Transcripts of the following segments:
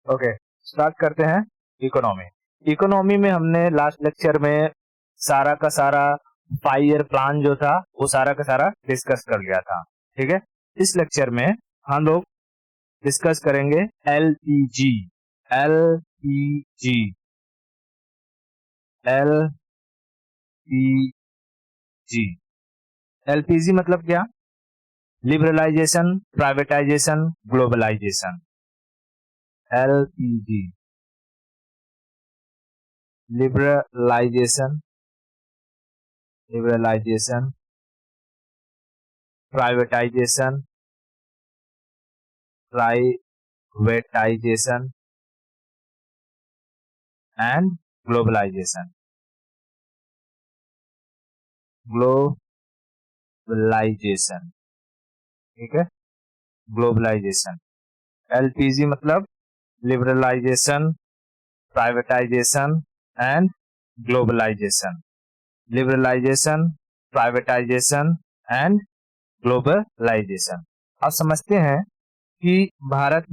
Okay, start करते हैं economy. Economy में हमने लास्ट लेक्चर में सारा का सारा 5 ईयर प्लान जो था वो सारा का सारा डिस्कस कर लिया था। ठीक है, इस लेक्चर में हम लोग डिस्कस करेंगे एलपीजी। एलपीजी एलपीजी एलपीजी मतलब क्या? Liberalisation, privatisation, globalisation. LPG, liberalisation, privatisation, and globalisation. ठीक है, ग्लोबलाइजेशन। एलपीजी मतलब liberalisation, privatisation and globalisation. Liberalisation, privatisation and globalisation. आप समझते हैं कि भारत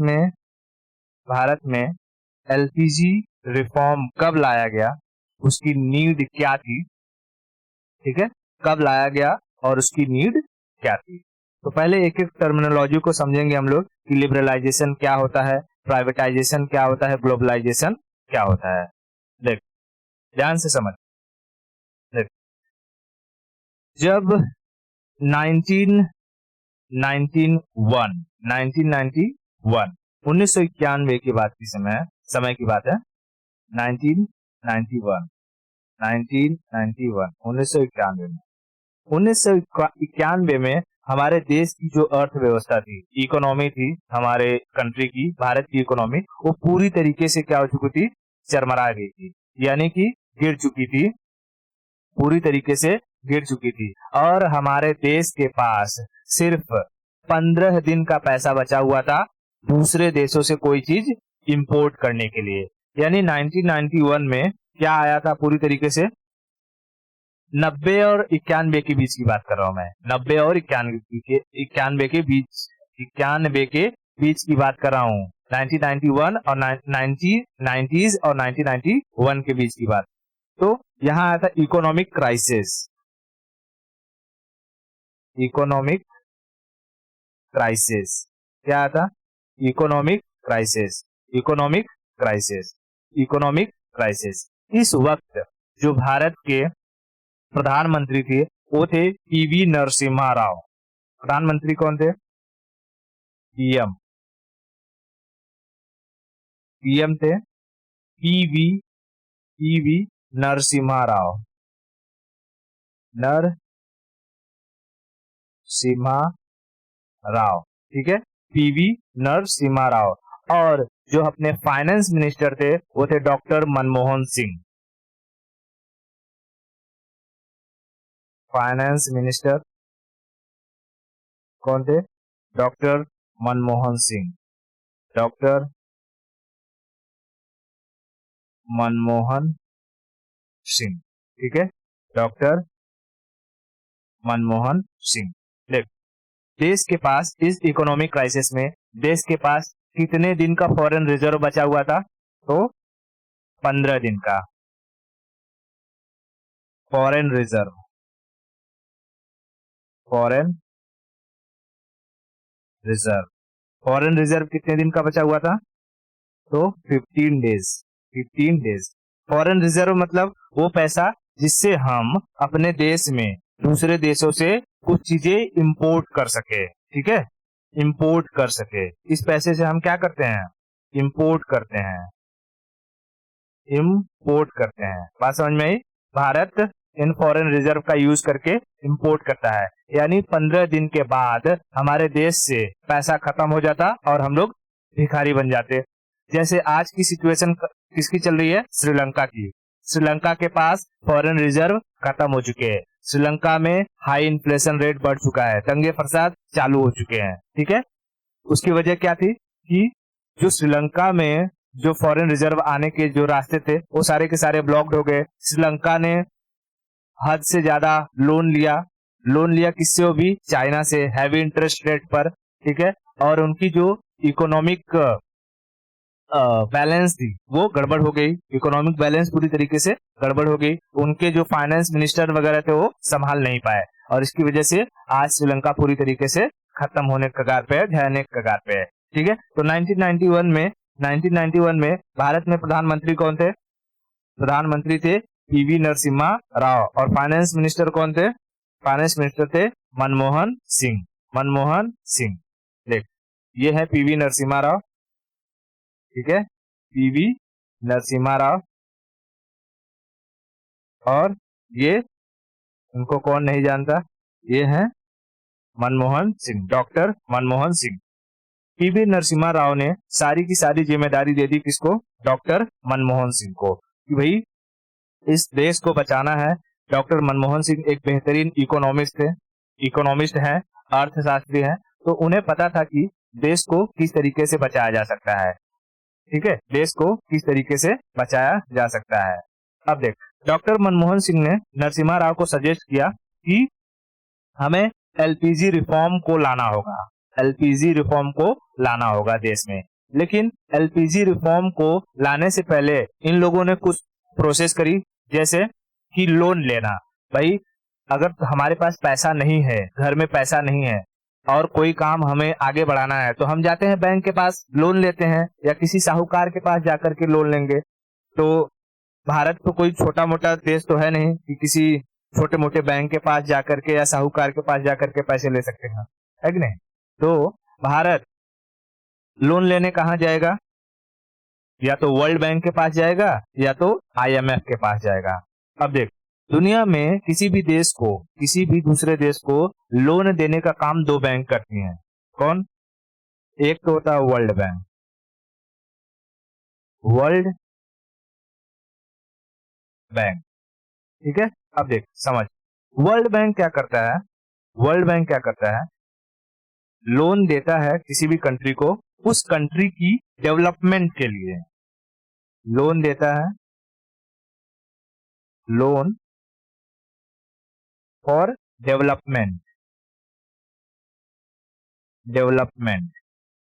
में एलपीजी रिफॉर्म कब लाया गया, उसकी नीड क्या थी। ठीक है, कब लाया गया और उसकी नीड क्या थी। तो पहले एक एक टर्मिनोलॉजी को समझेंगे हम लोग कि लिबरलाइजेशन क्या होता है, प्राइवेटाइजेशन क्या होता है, ग्लोबलाइजेशन क्या होता है। देख, ध्यान से समझ। देख, जब 1991 की बात की समय की बात है। 1991 में हमारे देश की जो अर्थव्यवस्था थी, इकोनॉमी थी हमारे कंट्री की, भारत की इकोनॉमी, वो पूरी तरीके से क्या हो चुकी थी? चरमरा गई थी, यानी कि गिर चुकी थी, पूरी तरीके से गिर चुकी थी। और हमारे देश के पास सिर्फ 15 दिन का पैसा बचा हुआ था दूसरे देशों से कोई चीज इंपोर्ट करने के लिए। यानी 1991 में क्या आया था पूरी तरीके से? 90 और 91 के बीच की बात कर रहा हूं मैं। 90 और 91 के बीच की बात कर रहा हूं। 1991 और 1990s और 1991 के बीच की बात। तो यहां आया था इकोनॉमिक क्राइसिस। इकोनॉमिक क्राइसिस क्या आया था? Economic crisis. Economic crisis. Economic crisis. इस वक्त जो भारत के प्रधानमंत्री थे वो थे पीवी नरसिम्हा राव। प्रधानमंत्री कौन थे? पीएम थे पीवी नरसिम्हा राव। नरसिम्हा राव, ठीक है, पीवी नरसिम्हा राव। और जो अपने फाइनेंस मिनिस्टर थे वो थे doctor Manmohan Singh. Finance minister कौन थे? डॉक्टर मनमोहन सिंह। डॉक्टर मनमोहन सिंह, ठीक है, डॉक्टर मनमोहन सिंह। देख, देश के पास इस इकोनॉमिक क्राइसिस में देश के पास कितने दिन का फॉरेन रिजर्व बचा हुआ था? तो 15 दिन का फॉरेन रिजर्व। फॉरेन रिजर्व कितने दिन का बचा हुआ था? तो 15 डेज। 15 डेज फॉरेन रिजर्व मतलब वो पैसा जिससे हम अपने देश में दूसरे देशों से कुछ चीजें इंपोर्ट कर सके। ठीक है, इंपोर्ट कर सके। इस पैसे से हम क्या करते हैं? इंपोर्ट करते हैं। बात समझ में आई? भारत इन फॉरेन रिजर्व का यूज करके इंपोर्ट करता है। यानी 15 दिन के बाद हमारे देश से पैसा खत्म हो जाता और हम लोग भिखारी बन जाते। जैसे आज की सिचुएशन किसकी चल रही है? श्रीलंका की। श्रीलंका के पास फॉरेन रिजर्व खत्म हो चुके हैं। श्रीलंका में हाई इन्फ्लेशन रेट बढ़ चुका है, दंगे फसाद चालू हो चुके हैं। ठीक है, उसकी वजह क्या थी कि जो श्रीलंका में जो फॉरेन रिजर्व आने के जो रास्ते थे वो सारे के सारे ब्लॉक्ड हो गए। श्रीलंका ने हद से ज्यादा लोन लिया किससे? भी चाइना से, हैवी इंटरेस्ट रेट पर। ठीक है, और उनकी जो इकोनॉमिक बैलेंस थी वो गड़बड़ हो गई, इकोनॉमिक बैलेंस पूरी तरीके से गड़बड़ हो गई, उनके जो फाइनेंस मिनिस्टर वगैरह थे वो संभाल नहीं पाए और इसकी वजह से आज श्रीलंका पूरी तरीके से खत्म होने के कगार पे है, ढहने के कगार पे है। ठीक है, तो 1991 में भारत में प्रधानमंत्री कौन थे? प्रधानमंत्री थे पीवी नरसिम्हा राव और फाइनेंस मिनिस्टर कौन थे? फाइनेंस मिनिस्टर थे मनमोहन सिंह। मनमोहन सिंह, देख ये है पीवी नरसिम्हा राव, ठीक है, पीवी नरसिम्हा राव, और ये उनको कौन नहीं जानता, ये है मनमोहन सिंह, डॉक्टर मनमोहन सिंह। पीवी नरसिम्हा राव ने सारी की सारी जिम्मेदारी दे दी किसको? डॉक्टर मनमोहन सिंह को, कि भाई इस देश को बचाना है। डॉक्टर मनमोहन सिंह एक बेहतरीन इकोनॉमिस्ट हैं, अर्थशास्त्री हैं, तो उन्हें पता था कि देश को किस तरीके से बचाया जा सकता है। ठीक है, देश को किस तरीके से बचाया जा सकता है। अब देख, डॉक्टर मनमोहन सिंह ने नरसिम्हा राव को सजेस्ट किया कि हमें एलपीजी रिफॉर्म को लाना होगा, एलपीजी रिफॉर्म को लाना होगा देश में। लेकिन एलपीजी रिफॉर्म को लाने से पहले इन लोगों ने कुछ प्रोसेस करी, जैसे कि लोन लेना। भाई अगर हमारे पास पैसा नहीं है, घर में पैसा नहीं है और कोई काम हमें आगे बढ़ाना है तो हम जाते हैं बैंक के पास, लोन लेते हैं या किसी साहूकार के पास जाकर के लोन लेंगे। तो भारत तो कोई छोटा मोटा देश तो है नहीं कि किसी छोटे मोटे बैंक के पास जाकर के या साहूकार के पास जाकर के पैसे ले सकते हैं, है कि नहीं? तो भारत लोन लेने कहाँ जाएगा? या तो वर्ल्ड बैंक के पास जाएगा या तो आईएमएफ के पास जाएगा। अब देख, दुनिया में किसी भी देश को, किसी भी दूसरे देश को लोन देने का काम दो बैंक करती हैं। कौन? एक तो होता है वर्ल्ड बैंक, वर्ल्ड बैंक, ठीक है। अब देख समझ, वर्ल्ड बैंक क्या करता है? वर्ल्ड बैंक क्या करता है? लोन देता है किसी भी कंट्री को उस कंट्री की डेवलपमेंट के लिए, लोन देता है, लोन फॉर डेवलपमेंट, डेवलपमेंट,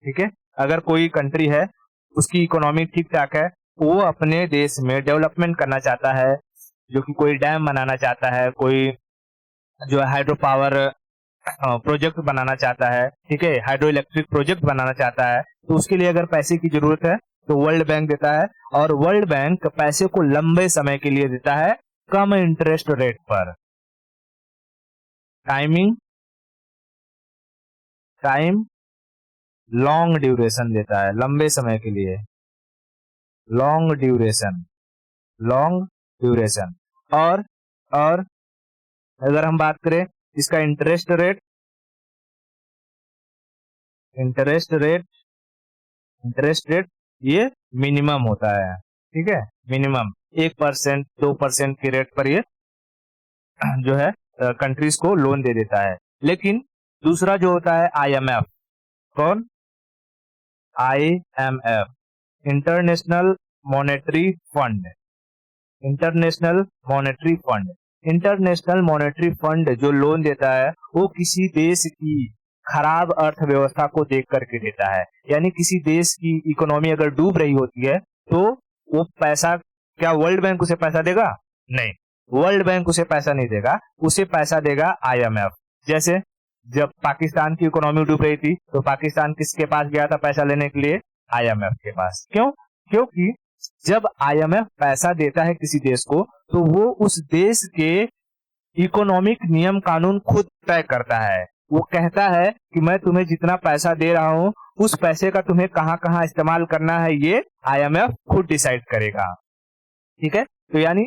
ठीक है। अगर कोई कंट्री है उसकी इकोनॉमी ठीक ठाक है, वो अपने देश में डेवलपमेंट करना चाहता है, जो कि कोई डैम बनाना चाहता है, कोई जो है हाइड्रो पावर प्रोजेक्ट बनाना चाहता है, ठीक है, हाइड्रो इलेक्ट्रिक प्रोजेक्ट बनाना चाहता है, तो उसके लिए अगर पैसे की जरूरत है तो वर्ल्ड बैंक देता है। और वर्ल्ड बैंक पैसे को लंबे समय के लिए देता है, कम इंटरेस्ट रेट पर, टाइम लॉन्ग ड्यूरेशन देता है, लंबे समय के लिए, लॉन्ग ड्यूरेशन, लॉन्ग ड्यूरेशन। और अगर हम बात करें इसका इंटरेस्ट रेट ये मिनिमम होता है, ठीक है, मिनिमम 1%, 2% के रेट पर ये जो है कंट्रीज को लोन दे देता है। लेकिन दूसरा जो होता है आईएमएफ, कौन? IMF, international monetary fund, international monetary fund, international monetary fund जो लोन देता है वो किसी देश की खराब अर्थव्यवस्था को देख करके देता है। यानी किसी देश की इकोनॉमी अगर डूब रही होती है तो वो पैसा, क्या वर्ल्ड बैंक उसे पैसा देगा? नहीं, वर्ल्ड बैंक उसे पैसा नहीं देगा, उसे पैसा देगा आईएमएफ। जैसे जब पाकिस्तान की इकोनॉमी डूब रही थी तो पाकिस्तान किसके पास गया था पैसा लेने के लिए? आईएमएफ के पास। क्यों? क्योंकि जब आईएमएफ पैसा देता है किसी देश को तो वो उस देश के इकोनॉमिक नियम कानून खुद तय करता है। वो कहता है कि मैं तुम्हें जितना पैसा दे रहा हूं उस पैसे का तुम्हें कहां कहां इस्तेमाल करना है ये आईएमएफ खुद डिसाइड करेगा, ठीक है। तो यानी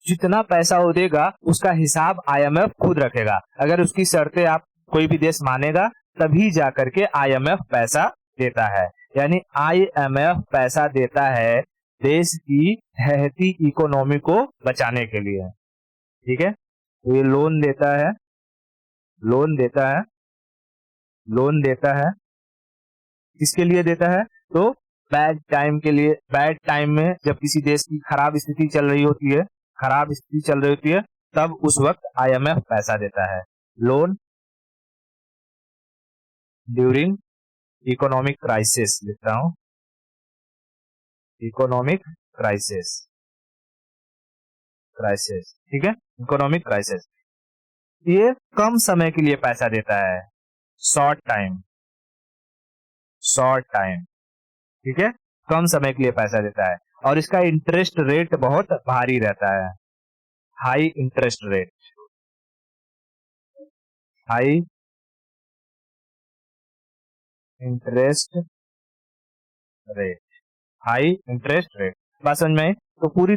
जितना पैसा वो देगा उसका हिसाब आईएमएफ खुद रखेगा। अगर उसकी शर्तें आप कोई भी देश मानेगा तभी जाकर के आईएमएफ पैसा देता है। यानी आईएमएफ पैसा देता है देश की ढहती इकोनॉमी को बचाने के लिए, ठीक है। तो ये लोन देता है, लोन देता है, लोन देता है, किसके लिए देता है? तो बैड टाइम के लिए, बैड टाइम में जब किसी देश की खराब स्थिति चल रही होती है, खराब स्थिति चल रही होती है तब उस वक्त आईएमएफ पैसा देता है। लोन ड्यूरिंग इकोनॉमिक क्राइसिस लिखता हूं, इकोनॉमिक क्राइसिस, ठीक है, इकोनॉमिक क्राइसिस। ये कम समय के लिए पैसा देता है, शॉर्ट टाइम, ठीक है, कम समय के लिए पैसा देता है, और इसका इंटरेस्ट रेट बहुत भारी रहता है, high interest rate, high interest rate, high interest rate. बात समझ में आई? तो पूरी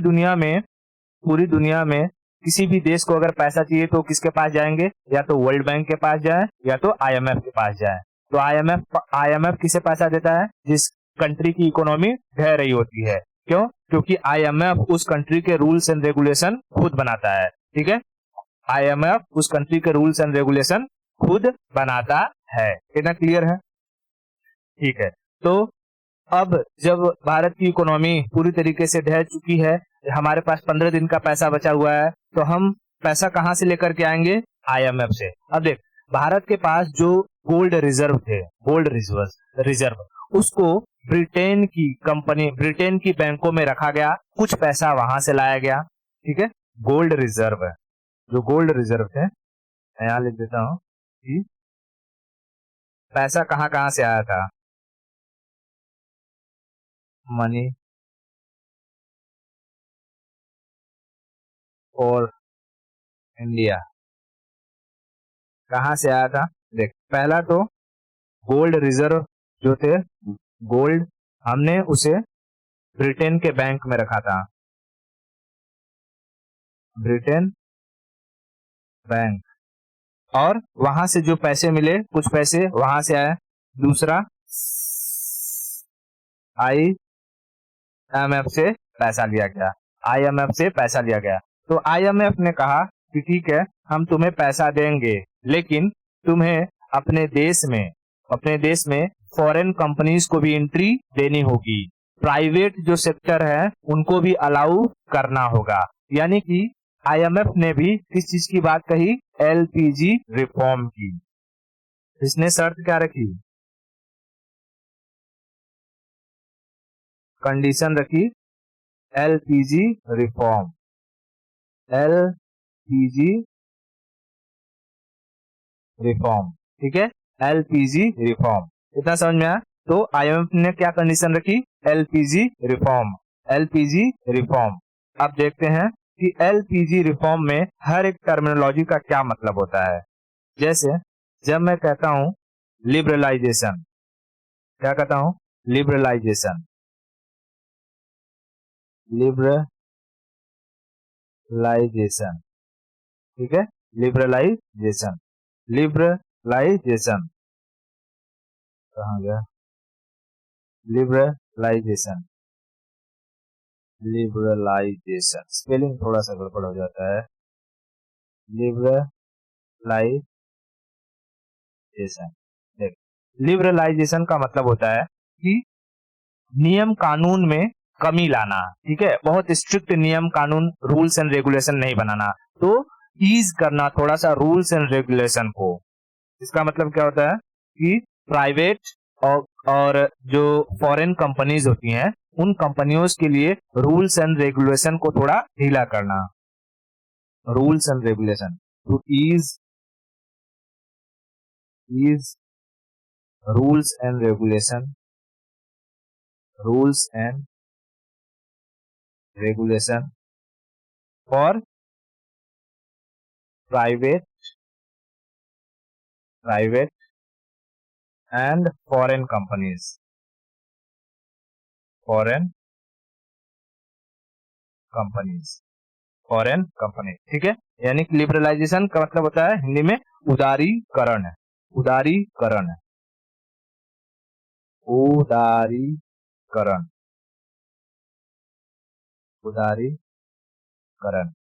दुनिया में किसी भी देश को अगर पैसा चाहिए तो किसके पास जाएंगे? या तो वर्ल्ड बैंक के पास जाए या तो IMF के पास जाए। तो IMF किसे पैसा देता है? जिस कंट्री की इकोनॉमी ढह रही होती है। क्यों? क्योंकि IMF उस कंट्री के रूल्स एंड रेगुलेशन खुद बनाता है, ठीक है, IMF उस कंट्री के रूल्स एंड रेगुलेशन खुद बनाता है। इतना क्लियर है? ठीक है। तो अब जब भारत की इकोनॉमी पूरी तरीके से ढह चुकी है, हमारे पास 15 दिन का पैसा बचा हुआ है, तो हम पैसा कहां से लेकर के आएंगे? IMF से। अब देख, भारत के पास जो गोल्ड रिजर्व थे, गोल्ड रिजर्व, उसको ब्रिटेन की बैंकों में रखा गया, कुछ पैसा वहां से लाया गया, ठीक है। गोल्ड रिजर्व, जो गोल्ड रिजर्व थे, मैं यहां लिख देता हूं कि पैसा कहां कहां से आया था। मनी फॉर इंडिया कहां से आया था? देख, पहला तो गोल्ड रिजर्व जो थे, गोल्ड, हमने उसे ब्रिटेन के बैंक में रखा था, ब्रिटेन बैंक, और वहां से जो पैसे मिले, कुछ पैसे वहां से आए। दूसरा, IMF से पैसा लिया गया, IMF से पैसा लिया गया। तो IMF ने कहा कि ठीक है, हम तुम्हें पैसा देंगे, लेकिन तुम्हें अपने देश में फॉरेन कंपनीज को भी एंट्री देनी होगी, प्राइवेट जो सेक्टर है उनको भी अलाउ करना होगा। यानी कि IMF ने भी किस चीज की बात कही? LPG रिफॉर्म की। इसने शर्त क्या रखी? कंडीशन रखी LPG रिफॉर्म, LPG रिफॉर्म, ठीक है, LPG रिफॉर्म। इतना समझ में आया? तो IMF ने क्या कंडीशन रखी? LPG reform, LPG reform. अब देखते हैं कि LPG रिफॉर्म में हर एक टर्मिनोलॉजी का क्या मतलब होता है। जैसे जब मैं कहता हूं लिबरलाइजेशन, क्या कहता हूं? लिबरलाइजेशन, ठीक है, लिबरलाइजेशन कहाँ गया? लिबरलाइजेशन स्पेलिंग थोड़ा सा गड़बड़ हो जाता है। लिबरलाइजेशन का मतलब होता है कि नियम कानून में कमी लाना, ठीक है, बहुत स्ट्रिक्ट नियम कानून, रूल्स एंड रेगुलेशन नहीं बनाना, तो ईज करना थोड़ा सा रूल्स एंड रेगुलेशन को। इसका मतलब क्या होता है कि प्राइवेट और जो फॉरेन कंपनीज होती हैं, उन कंपनियों के लिए रूल्स एंड रेगुलेशन को थोड़ा ढीला करना, rules and regulation to ease rules and regulation for private and foreign companies, ठीक है। यानी कि लिबरलाइजेशन का मतलब होता है हिंदी में उदारीकरण,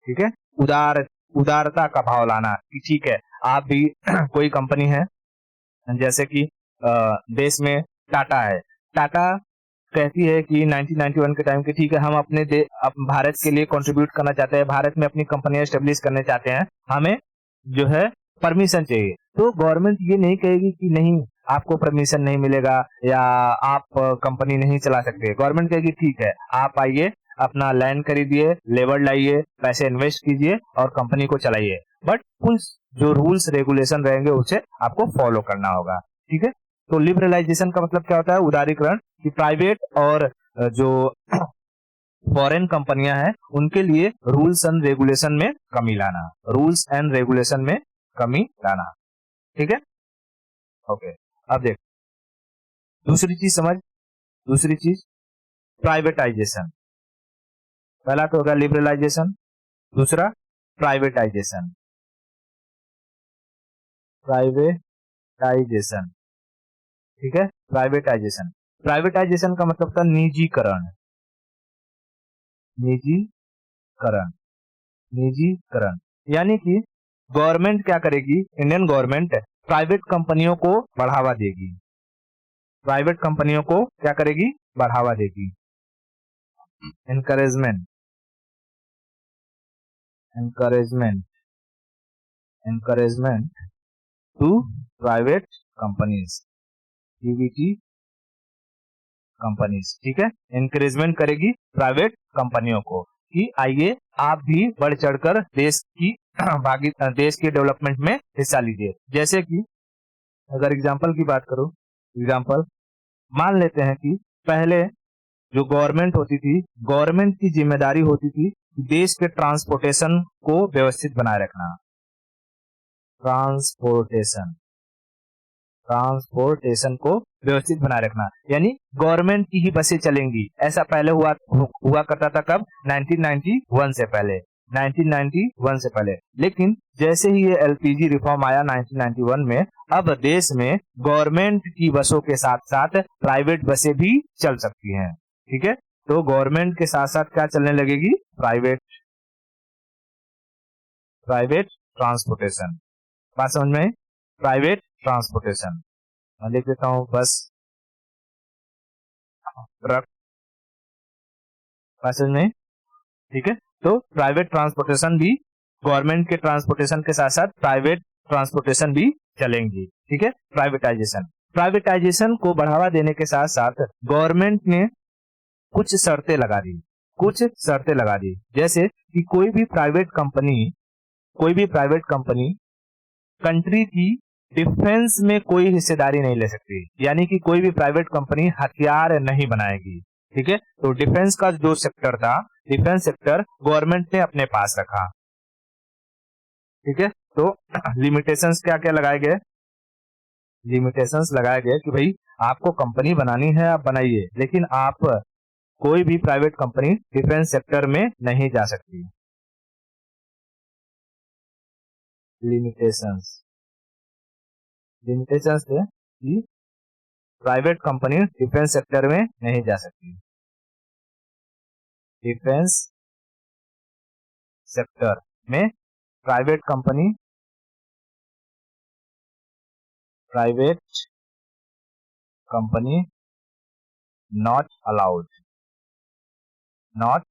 ठीक है, उदारता का भाव लाना कि ठीक है, आप भी कोई कंपनी है, जैसे कि देश में टाटा है, टाटा कहती है कि 1991 के टाइम के, ठीक है, हम अपने भारत के लिए कंट्रीब्यूट करना चाहते हैं, भारत में अपनी कंपनियां एस्टेब्लिश करने चाहते हैं, हमें जो है परमिशन चाहिए। तो गवर्नमेंट ये नहीं कहेगी कि नहीं, आपको परमिशन नहीं मिलेगा या आप कंपनी नहीं चला सकते। गवर्नमेंट कहेगी ठीक है, आप आइए, अपना लैंड खरीदिए, लेबर लाइए, पैसे इन्वेस्ट कीजिए और कंपनी को चलाइए, बट कुछ जो रूल्स रेगुलेशन रहेंगे उसे आपको फॉलो करना होगा। ठीक है, तो लिबरलाइजेशन का मतलब क्या होता है? उदारीकरण, कि प्राइवेट और जो फॉरेन कंपनियां हैं उनके लिए रूल्स एंड रेगुलेशन में कमी लाना, रूल्स एंड रेगुलेशन में कमी लाना। ठीक है, ओके। अब देख दूसरी चीज समझ, दूसरी चीज प्राइवेटाइजेशन। पहला तो होगा लिबरलाइजेशन, दूसरा प्राइवेटाइजेशन। प्राइवेटाइजेशन, ठीक है, प्राइवेटाइजेशन। प्राइवेटाइजेशन का मतलब था निजीकरण, निजीकरण, निजीकरण। यानी कि गवर्नमेंट क्या करेगी, इंडियन गवर्नमेंट प्राइवेट कंपनियों को बढ़ावा देगी, प्राइवेट कंपनियों को क्या करेगी? बढ़ावा देगी। Encouragement, encouragement, encouragement to private companies, PVT companies. ठीक है, एनकरेजमेंट करेगी प्राइवेट कंपनियों को कि आइए आप भी बढ़ चढ़कर देश की देश के डेवलपमेंट में हिस्सा लीजिए। जैसे कि अगर एग्जांपल की बात करूं, एग्जांपल मान लेते हैं कि पहले जो गवर्नमेंट होती थी, गवर्नमेंट की जिम्मेदारी होती थी देश के ट्रांसपोर्टेशन को व्यवस्थित बनाए रखना, ट्रांसपोर्टेशन, ट्रांसपोर्टेशन को व्यवस्थित बनाए रखना, यानी गवर्नमेंट की ही बसें चलेंगी। ऐसा पहले हुआ करता था, कब? 1991 से पहले, 1991 से पहले। लेकिन जैसे ही ये एलपीजी रिफॉर्म आया 1991 में, अब देश में गवर्नमेंट की बसों के साथ साथ प्राइवेट बसें भी चल सकती हैं। ठीक है, तो गवर्नमेंट के साथ साथ क्या चलने लगेगी? Private, private transportation. बात समझ में? Private transportation. मैं लिख देता हूं, बस, ट्रक, बात समझ में? ठीक है, तो प्राइवेट ट्रांसपोर्टेशन भी, गवर्नमेंट के ट्रांसपोर्टेशन के साथ साथ प्राइवेट ट्रांसपोर्टेशन भी चलेंगी। ठीक है, प्राइवेटाइजेशन। प्राइवेटाइजेशन को बढ़ावा देने के साथ साथ गवर्नमेंट ने कुछ शर्तें लगा दी, कुछ शर्तें लगा दी, जैसे कि कोई भी प्राइवेट कंपनी कंट्री की डिफेंस में कोई हिस्सेदारी नहीं ले सकती, यानी कि कोई भी प्राइवेट कंपनी हथियार नहीं बनाएगी। ठीक है, तो डिफेंस का जो सेक्टर था, डिफेंस सेक्टर गवर्नमेंट ने अपने पास रखा। ठीक है, तो लिमिटेशंस क्या क्या लगाए गए? लिमिटेशंस लगाए गए कि भाई आपको कंपनी बनानी है, आप बनाइए, लेकिन आप कोई भी प्राइवेट कंपनी डिफेंस सेक्टर में नहीं जा सकती। लिमिटेशंस, लिमिटेशंस थे कि प्राइवेट कंपनी डिफेंस सेक्टर में नहीं जा सकती, डिफेंस सेक्टर में private company, private company not allowed, not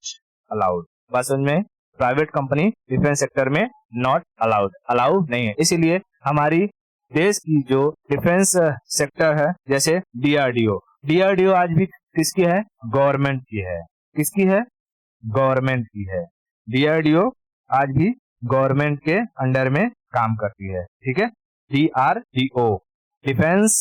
allowed. बस समझ में? प्राइवेट कंपनी डिफेंस सेक्टर में नॉट अलाउड, अलाउ नहीं है। इसीलिए हमारी देश की जो डिफेंस सेक्टर है, जैसे डीआरडीओ, डीआरडीओ आज भी किसकी है? गवर्नमेंट की है। किसकी है? गवर्नमेंट की है। डीआरडीओ आज भी गवर्नमेंट के अंडर में काम करती है। ठीक है, DRDO, defence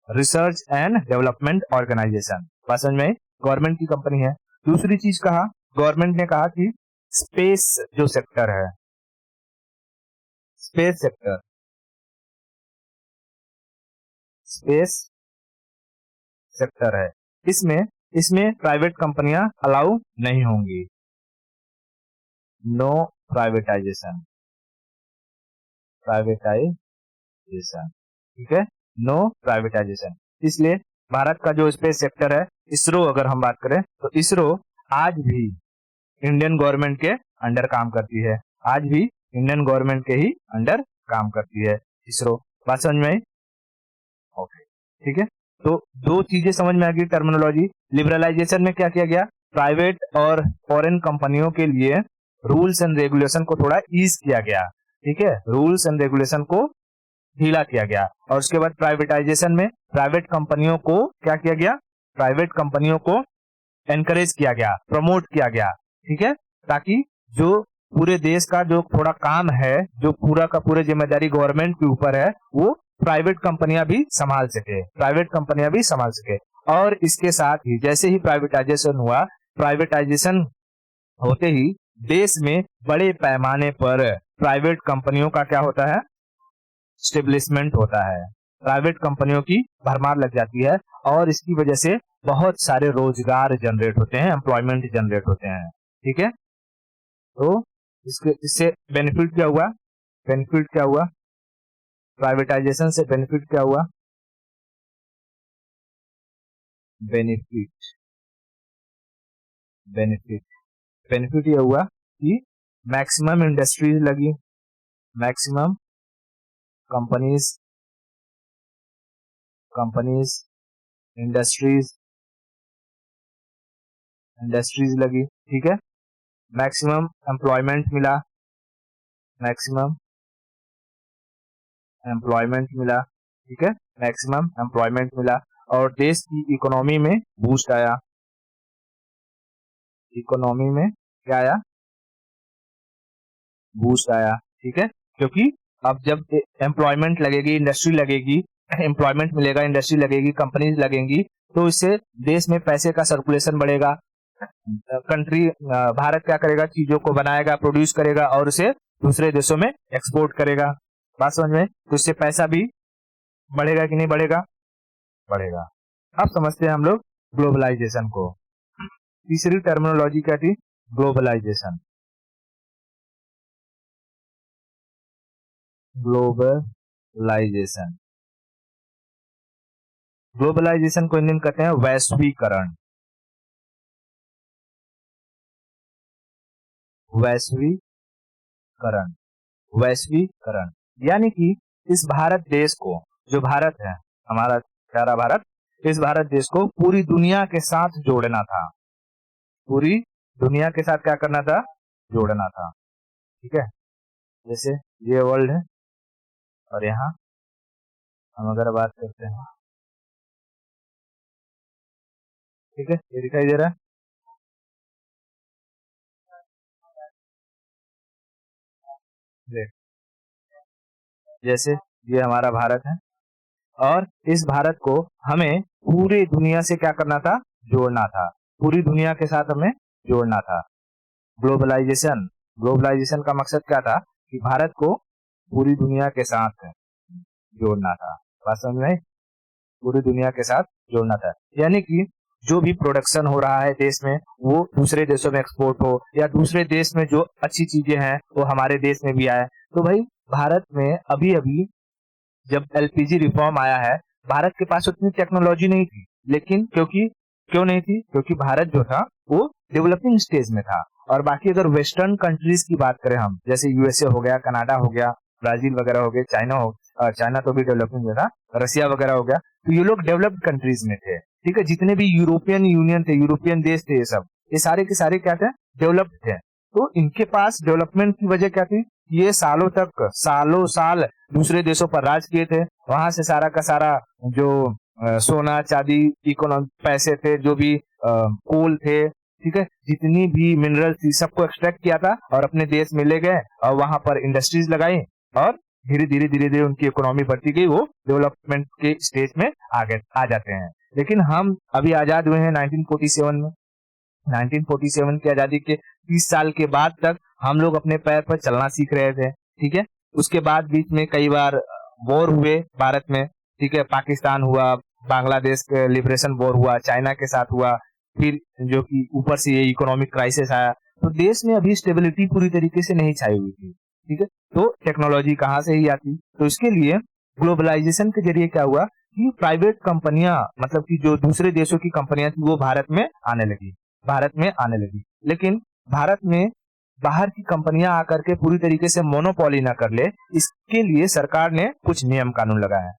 research and development organisation. बात समझ में? गवर्नमेंट की कंपनी है। दूसरी चीज कहा, गवर्नमेंट ने कहा कि स्पेस जो सेक्टर है, स्पेस सेक्टर, स्पेस सेक्टर है, इसमें प्राइवेट कंपनियां अलाउ नहीं होंगी। No privatisation, privatisation. ठीक है, नो प्राइवेटाइजेशन। इसलिए भारत का जो स्पेस सेक्टर है, इसरो, अगर हम बात करें तो इसरो आज भी इंडियन गवर्नमेंट के अंडर काम करती है, आज भी इंडियन गवर्नमेंट के ही अंडर काम करती है इसरो। बात समझ में आई? ओके, ठीक है, तो दो चीजें समझ में आ गई टर्मिनोलॉजी। लिबरलाइजेशन में क्या किया गया? प्राइवेट और फॉरेन कंपनियों के लिए रूल्स एंड रेगुलेशन को थोड़ा ईज किया गया। ठीक है, रूल्स एंड रेगुलेशन को ढीला किया गया। और उसके बाद प्राइवेटाइजेशन में प्राइवेट कंपनियों को क्या किया गया, प्राइवेट कंपनियों को एनकरेज किया गया, प्रमोट किया गया, ठीक है, ताकि जो पूरे देश का जो थोड़ा काम है, जो पूरा का पूरा जिम्मेदारी गवर्नमेंट के ऊपर है, वो प्राइवेट कंपनियां भी संभाल सके, प्राइवेट कंपनियां भी संभाल सके। और इसके साथ ही जैसे ही प्राइवेटाइजेशन हुआ, प्राइवेटाइजेशन होते ही देश में बड़े पैमाने पर प्राइवेट कंपनियों का क्या होता है, स्टेब्लिशमेंट होता है, प्राइवेट कंपनियों की भरमार लग जाती है। और इसकी वजह से बहुत सारे रोजगार जनरेट होते हैं, एम्प्लॉयमेंट जनरेट होते हैं, ठीक है। तो इससे बेनिफिट क्या हुआ, बेनिफिट क्या हुआ, प्राइवेटाइजेशन से बेनिफिट क्या हुआ, बेनिफिट बेनिफिट बेनिफिट ये हुआ कि मैक्सिमम इंडस्ट्रीज लगी, maximum companies companies industries industries लगी, ठीक है। मैक्सिमम एम्प्लॉयमेंट मिला, मैक्सिमम एम्प्लॉयमेंट मिला, ठीक है, मैक्सिमम एम्प्लॉयमेंट मिला। और देश की इकोनॉमी में बूस्ट आया, इकोनॉमी में क्या आया, बूस्ट आया, ठीक है। क्योंकि अब जब एम्प्लॉयमेंट लगेगी, इंडस्ट्री लगेगी, एम्प्लॉयमेंट मिलेगा, इंडस्ट्री लगेगी, कंपनीज लगेंगी, तो इससे देश में पैसे का सर्कुलेशन बढ़ेगा। कंट्री भारत क्या करेगा, चीजों को बनाएगा, प्रोड्यूस करेगा और उसे दूसरे देशों में एक्सपोर्ट करेगा। बात समझ में, तो इससे पैसा भी बढ़ेगा कि नहीं बढ़ेगा, बढ़ेगा। अब समझते हैं हम लोग ग्लोबलाइजेशन को। तीसरी टर्मिनोलॉजी क्या थी, ग्लोबलाइजेशन, ग्लोबलाइजेशन, ग्लोबलाइजेशन को हिंदी में कहते हैं वैश्वीकरण, वैश्वीकरण, वैश्वीकरण। यानी कि इस भारत देश को, जो भारत है हमारा प्यारा भारत, इस भारत देश को पूरी दुनिया के साथ जोड़ना था, पूरी दुनिया के साथ क्या करना था, जोड़ना था, ठीक है। जैसे ये वर्ल्ड है और यहाँ हम अगर बात करते हैं, ठीक है, ये दिखाई दे रहा है, देख, जैसे ये हमारा भारत है और इस भारत को हमें पूरी दुनिया से क्या करना था, जोड़ना था, पूरी दुनिया के साथ हमें जोड़ना था। ग्लोबलाइजेशन, ग्लोबलाइजेशन का मकसद क्या था कि भारत को पूरी दुनिया के साथ जोड़ना था। बात समझ में, पूरी दुनिया के साथ जोड़ना था, यानी कि जो भी प्रोडक्शन हो रहा है देश में वो दूसरे देशों में एक्सपोर्ट हो, या दूसरे देश में जो अच्छी चीजें हैं वो हमारे देश में भी आए। तो भाई भारत में अभी अभी जब एलपीजी रिफॉर्म आया है, भारत के पास उतनी टेक्नोलॉजी नहीं थी, लेकिन क्यों नहीं थी, क्योंकि भारत जो था वो डेवलपिंग स्टेज में था। और बाकी अगर वेस्टर्न कंट्रीज की बात करें हम, जैसे यूएसए हो गया, कनाडा हो गया, ब्राजील वगैरह हो गया, चाइना तो भी डेवलपिंग में था, रसिया वगैरह हो गया, तो ये लोग डेवलप्ड कंट्रीज में थे, ठीक है। जितने भी यूरोपियन यूनियन थे, यूरोपियन देश थे, ये सब ये सारे के सारे क्या थे, डेवलप्ड थे। तो इनके पास डेवलपमेंट की वजह क्या थी, ये सालों तक, सालों साल दूसरे देशों पर राज किए थे। वहां से सारा का सारा जो सोना चांदी, इकोनॉमी, पैसे थे, जो भी कोल थे, ठीक है, जितनी भी मिनरल थी, सबको एक्सट्रैक्ट किया था और अपने देश में ले गए और वहां पर इंडस्ट्रीज लगाई और धीरे धीरे उनकी इकोनॉमी बढ़ती गई, वो डेवलपमेंट के स्टेज में आ जाते हैं। लेकिन हम अभी आजाद हुए हैं 1947 में, 1947 की आजादी के 30 साल के बाद तक हम लोग अपने पैर पर चलना सीख रहे थे, ठीक है। उसके बाद बीच में कई बार वॉर हुए भारत में, ठीक है, पाकिस्तान हुआ, बांग्लादेश के लिबरेशन वॉर हुआ, चाइना के साथ हुआ, फिर जो कि ऊपर से ये इकोनॉमिक क्राइसिस आया, तो देश में अभी स्टेबिलिटी पूरी तरीके से नहीं छाई हुई थी, ठीक है। तो टेक्नोलॉजी कहाँ से ही आती, तो इसके लिए ग्लोबलाइजेशन के जरिए क्या हुआ कि प्राइवेट कंपनियां, मतलब कि जो दूसरे देशों की कंपनियां थी वो भारत में आने लगी, भारत में आने लगी। लेकिन भारत में बाहर की कंपनियां आकर के पूरी तरीके से मोनोपोली ना कर ले, इसके लिए सरकार ने कुछ नियम कानून लगाया।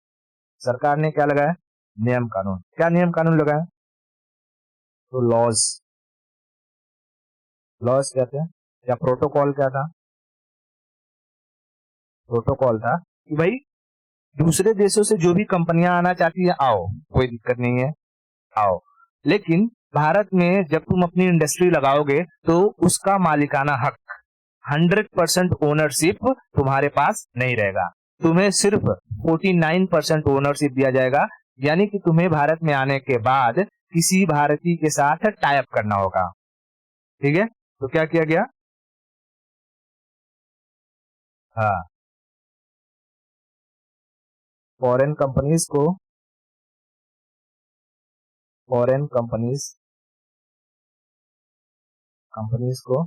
सरकार ने क्या लगाया, नियम कानून। क्या नियम कानून लगाया, तो लॉज, लॉज कहते हैं, या प्रोटोकॉल क्या था, प्रोटोकॉल था कि भाई दूसरे देशों से जो भी कंपनियां आना चाहती है आओ, कोई दिक्कत नहीं है, आओ। लेकिन भारत में जब तुम अपनी इंडस्ट्री लगाओगे तो उसका मालिकाना हक 100% ओनरशिप तुम्हारे पास नहीं रहेगा, तुम्हें सिर्फ 49% ओनरशिप दिया जाएगा। यानी कि तुम्हें भारत में आने के बाद किसी भारतीय के साथ टाई अप करना होगा। ठीक है, तो क्या किया गया? हाँ, फॉरेन कंपनीज को फॉरेन कंपनीज को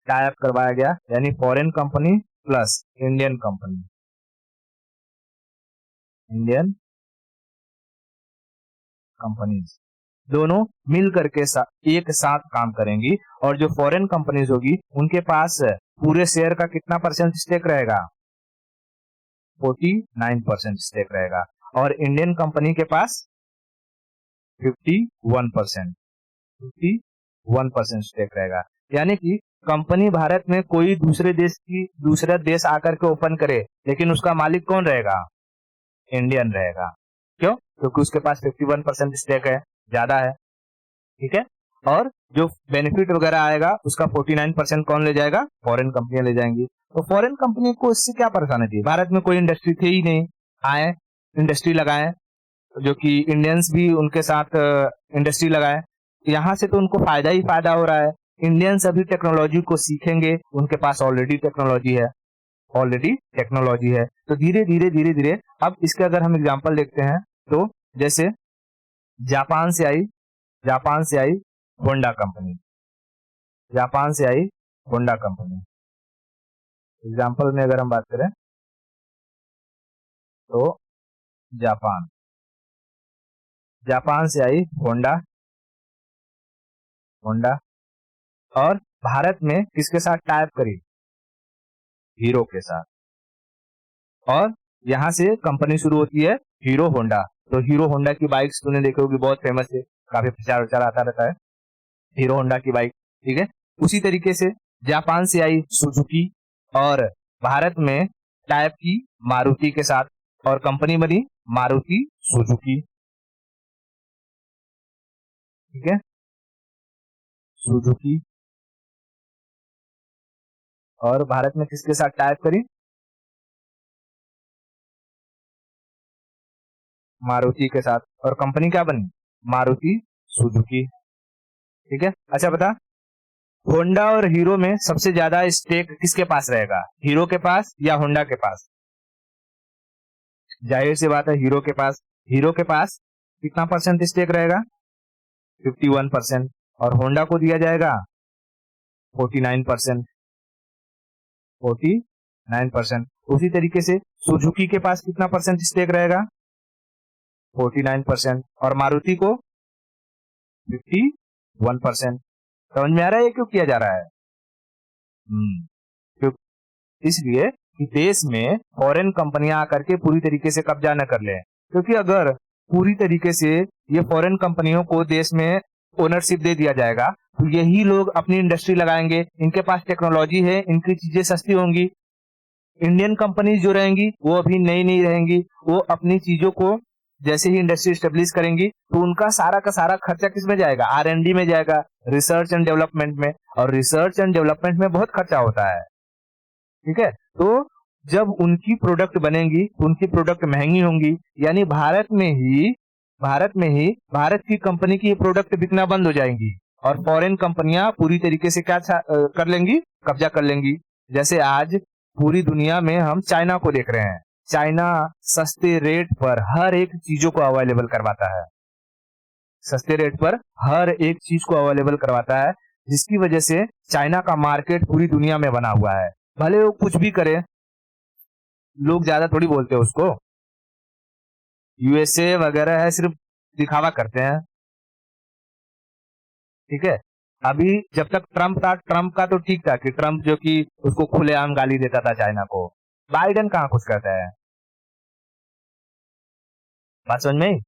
टाई अप करवाया गया, यानी foreign company plus Indian companies दोनों मिल करके एक साथ काम करेंगी। और जो फॉरेन कंपनीज होगी उनके पास पूरे शेयर का कितना परसेंट स्टेक रहेगा? 49% स्टेक रहेगा। और इंडियन कंपनी के पास 51% 51% स्टेक रहेगा। यानी कि कंपनी भारत में कोई दूसरा देश आकर के ओपन करे, लेकिन उसका मालिक कौन रहेगा? इंडियन रहेगा। क्यों? क्योंकि उसके पास 51% स्टेक है, ज्यादा है। ठीक है, और जो बेनिफिट वगैरह आएगा उसका 49% कौन ले जाएगा? फॉरेन कंपनियां ले जाएंगी। तो फॉरेन कंपनी को इससे क्या परेशानी थी? भारत में कोई इंडस्ट्री थे ही नहीं, आए इंडस्ट्री लगाए, जो कि इंडियंस भी उनके साथ इंडस्ट्री लगाए, यहाँ से तो उनको फायदा ही फायदा हो रहा है। इंडियंस अभी टेक्नोलॉजी को सीखेंगे, उनके पास ऑलरेडी टेक्नोलॉजी है। तो धीरे धीरे अब इसके अगर हम एग्जांपल देखते हैं तो जैसे जापान से आई होंडा कंपनी। एग्जांपल में अगर हम बात करें तो जापान से आई होंडा और भारत में किसके साथ टाई अप करी? हीरो के साथ। और यहाँ से कंपनी शुरू होती है हीरो होंडा। तो हीरो होंडा की बाइक्स तूने देखी होगी, बहुत फेमस है, काफी प्रचार आता रहता है हीरो होंडा की बाइक। ठीक है, उसी तरीके से जापान से आई सुजुकी और भारत में टाई अप की मारुति के साथ, और कंपनी बनी मारुति सुजुकी। ठीक है, सुजुकी। और भारत में किसके साथ टाई अप करी? मारुति के साथ, और कंपनी क्या बनी? मारुति सुजुकी। ठीक है, अच्छा बता, होंडा और हीरो में सबसे ज्यादा स्टेक किसके पास रहेगा? हीरो के पास या होंडा के पास? जाहिर सी बात है हीरो के पास कितना परसेंट स्टेक रहेगा? 51%। और होंडा को दिया जाएगा 49%। उसी तरीके से सुजुकी के पास कितना परसेंट स्टेक रहेगा? 49%। और मारुति को 51%। समझ में आ रहा है ये क्यों किया जा रहा है? इसलिए कि देश में फॉरेन कंपनियां आकर के पूरी तरीके से कब्जा न कर लें। क्योंकि अगर पूरी तरीके से ये फॉरेन कंपनियों को देश में ओनरशिप दे दिया जाएगा तो यही लोग अपनी इंडस्ट्री लगाएंगे, इनके पास टेक्नोलॉजी है, इनकी चीजें सस्ती होंगी। इंडियन कंपनीज जो रहेंगी वो अभी नई रहेंगी, वो अपनी चीजों को जैसे ही इंडस्ट्री स्टेब्लिश करेंगी तो उनका सारा का सारा खर्चा किस में जाएगा? R&D में जाएगा, रिसर्च एंड डेवलपमेंट में। और रिसर्च एंड डेवलपमेंट में बहुत खर्चा होता है। ठीक है, तो जब उनकी प्रोडक्ट बनेंगी तो उनकी प्रोडक्ट महंगी होंगी, यानी भारत में ही भारत की कंपनी की प्रोडक्ट बिकना बंद हो जाएंगी और फॉरेन कंपनियां पूरी तरीके से क्या कर लेंगी? कब्जा कर लेंगी। जैसे आज पूरी दुनिया में हम चाइना को देख रहे हैं, चाइना सस्ते रेट पर हर एक चीजों को अवेलेबल करवाता है, जिसकी वजह से चाइना का मार्केट पूरी दुनिया में बना हुआ है। भले वो कुछ भी करे, लोग ज्यादा थोड़ी बोलते हैं उसको, USA वगैरह है, सिर्फ दिखावा करते हैं। ठीक है, अभी जब तक ट्रम्प था, ट्रम्प का तो ठीक था कि ट्रम्प जो कि उसको खुलेआम गाली देता था चाइना को। बाइडेन कहाँ कुछ करता है? बात समझ में?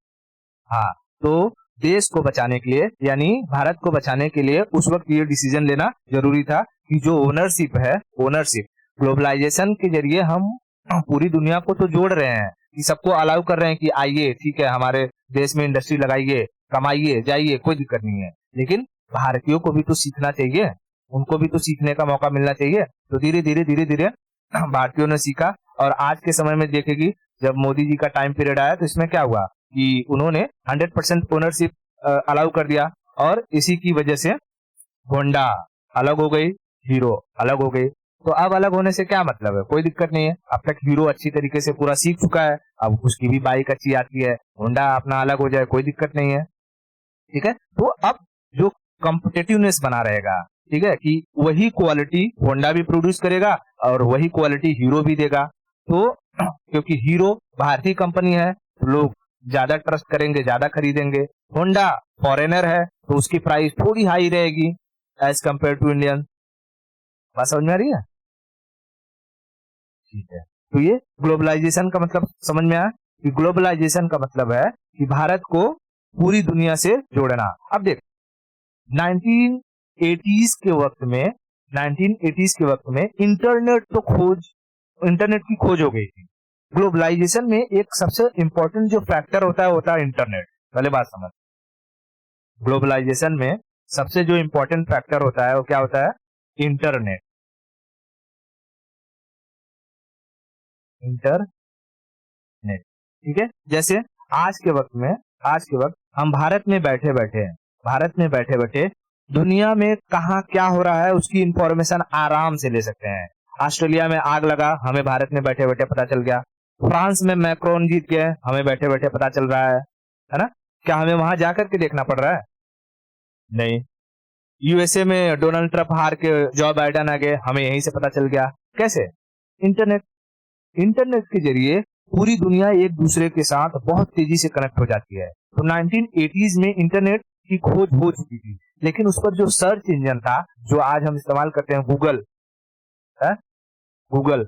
हाँ, तो देश को बचाने के लिए, यानी भारत को बचाने के लिए उस वक्त ये डिसीजन लेना जरूरी था कि जो ओनरशिप ग्लोबलाइजेशन के जरिए हम पूरी दुनिया को तो जोड़ रहे हैं कि सबको अलाउ कर रहे हैं कि आइए, ठीक है, हमारे देश में इंडस्ट्री लगाइए, कमाइए, जाइए, कोई दिक्कत नहीं है। लेकिन भारतीयों को भी तो सीखना चाहिए, उनको भी तो सीखने का मौका मिलना चाहिए। तो धीरे धीरे धीरे धीरे भारतीयों ने सीखा। और आज के समय में देखेगी, जब मोदी जी का टाइम पीरियड आया तो इसमें क्या हुआ कि उन्होंने 100% ओनरशिप अलाउ कर दिया। और इसी की वजह से होंडा अलग हो गई, हीरो अलग हो गई। तो अब अलग होने से क्या मतलब है, कोई दिक्कत नहीं है। अब तक हीरो अच्छी तरीके से पूरा सीख चुका है, अब उसकी भी बाइक अच्छी आती है, होंडा अपना अलग हो जाए, कोई दिक्कत नहीं है। ठीक है, तो अब जो कॉम्पिटिटिवनेस बना रहेगा, ठीक है, कि वही क्वालिटी होंडा भी प्रोड्यूस करेगा और वही क्वालिटी हीरो भी देगा। तो क्योंकि हीरो भारतीय कंपनी है तो लोग ज्यादा ट्रस्ट करेंगे, ज्यादा खरीदेंगे। होंडा फॉरेनर है तो उसकी प्राइस थोड़ी हाई रहेगी एज कंपेयर टू इंडियन। बात समझ में आ रही है? ठीक है, तो ये ग्लोबलाइजेशन का मतलब समझ में आया कि ग्लोबलाइजेशन का मतलब है कि भारत को पूरी दुनिया से जोड़ना। अब देख, 1980s के वक्त में 1980s के वक्त में इंटरनेट की खोज हो गई थी। ग्लोबलाइजेशन में एक सबसे इंपॉर्टेंट जो फैक्टर होता है, होता है इंटरनेट। पहले बात समझ, ग्लोबलाइजेशन में सबसे जो इंपॉर्टेंट फैक्टर होता है वो क्या होता है? इंटरनेट। इंटरनेट, ठीक है। जैसे आज के वक्त हम भारत में बैठे बैठे दुनिया में कहा क्या हो रहा है उसकी इंफॉर्मेशन आराम से ले सकते हैं। ऑस्ट्रेलिया में आग लगा, हमें भारत में बैठे बैठे पता चल गया। फ्रांस में मैक्रोन जीत गए, हमें बैठे बैठे पता चल रहा है ना? क्या हमें वहां जाकर के देखना पड़ रहा है? नहीं। यूएसए में डोनाल्ड ट्रंप हार के जो बाइडेन आ गए, हमें यहीं से पता चल गया। कैसे? इंटरनेट। इंटरनेट के जरिए पूरी दुनिया एक दूसरे के साथ बहुत तेजी से कनेक्ट हो जाती है। तो 1980s में इंटरनेट की खोज हो चुकी थी, लेकिन उस पर जो सर्च इंजन था, जो आज हम इस्तेमाल करते हैं, गूगल है, गूगल,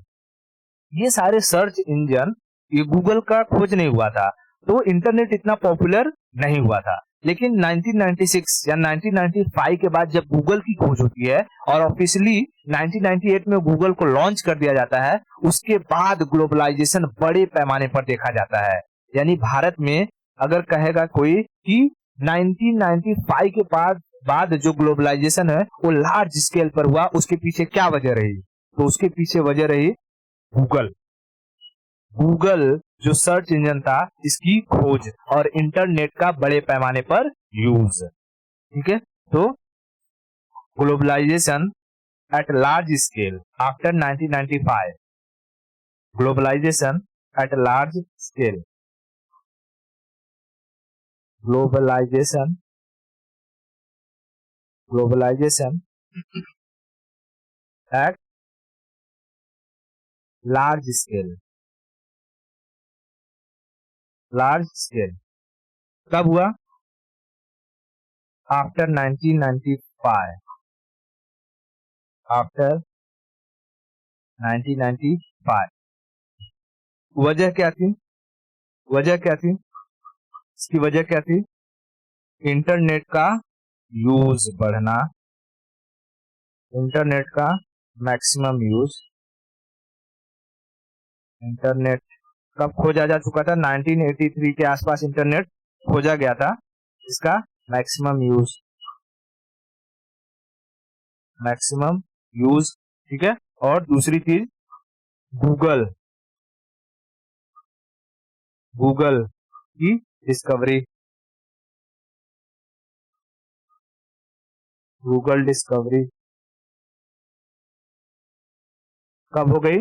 ये सारे सर्च इंजन, ये गूगल का खोज नहीं हुआ था, तो इंटरनेट इतना पॉपुलर नहीं हुआ था। लेकिन 1996 या 1995 के बाद जब गूगल की खोज होती है और ऑफिशियली 1998 में गूगल को लॉन्च कर दिया जाता है, उसके बाद ग्लोबलाइजेशन बड़े पैमाने पर देखा जाता है। यानी भारत में अगर कहेगा कोई कि 1995 के बाद जो ग्लोबलाइजेशन है वो लार्ज स्केल पर हुआ, उसके पीछे क्या वजह रही? तो उसके पीछे वजह रही गूगल। गूगल जो सर्च इंजन था, इसकी खोज और इंटरनेट का बड़े पैमाने पर यूज। ठीक है, तो globalisation at large scale after 1995, globalisation at large scale, globalisation at large scale, large scale कब हुआ? After 1995, after 1995। वजह क्या थी? वजह क्या थी? इसकी वजह क्या थी? इंटरनेट का यूज बढ़ना, इंटरनेट का मैक्सिमम यूज। इंटरनेट कब खोजा जा चुका था? 1983 के आसपास इंटरनेट खोजा गया था। इसका मैक्सिमम यूज, मैक्सिमम यूज, ठीक है। और दूसरी चीज गूगल, गूगल की डिस्कवरी, गूगल डिस्कवरी कब हो गई?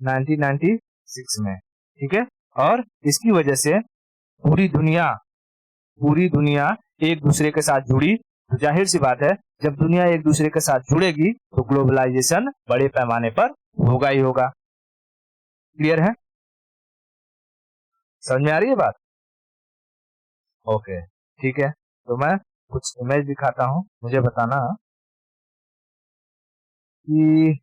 1996 में, ठीक है। और इसकी वजह से पूरी दुनिया एक दूसरे के साथ जुड़ी। तो जाहिर सी बात है, जब दुनिया एक दूसरे के साथ जुड़ेगी तो ग्लोबलाइजेशन बड़े पैमाने पर होगा ही होगा। क्लियर है? समझ में आ रही है बात? ओके, ठीक है। तो मैं कुछ इमेज दिखाता हूं, मुझे बताना कि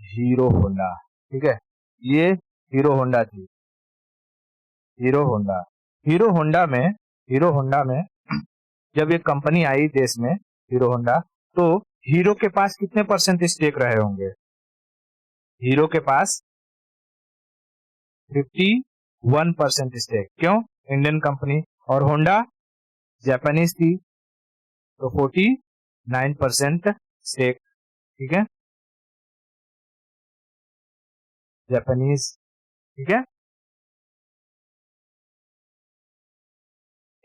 हीरो होंडा, ठीक है, ये हीरो होंडा थी। हीरो होंडा में जब ये कंपनी आई देश में, हीरो होंडा, तो हीरो के पास कितने परसेंट स्टेक रहे होंगे? हीरो के पास 51% स्टेक, क्यों? Indian company. और होंडा जापानीज थी तो 49% स्टेक, ठीक है, जापानीज, ठीक है,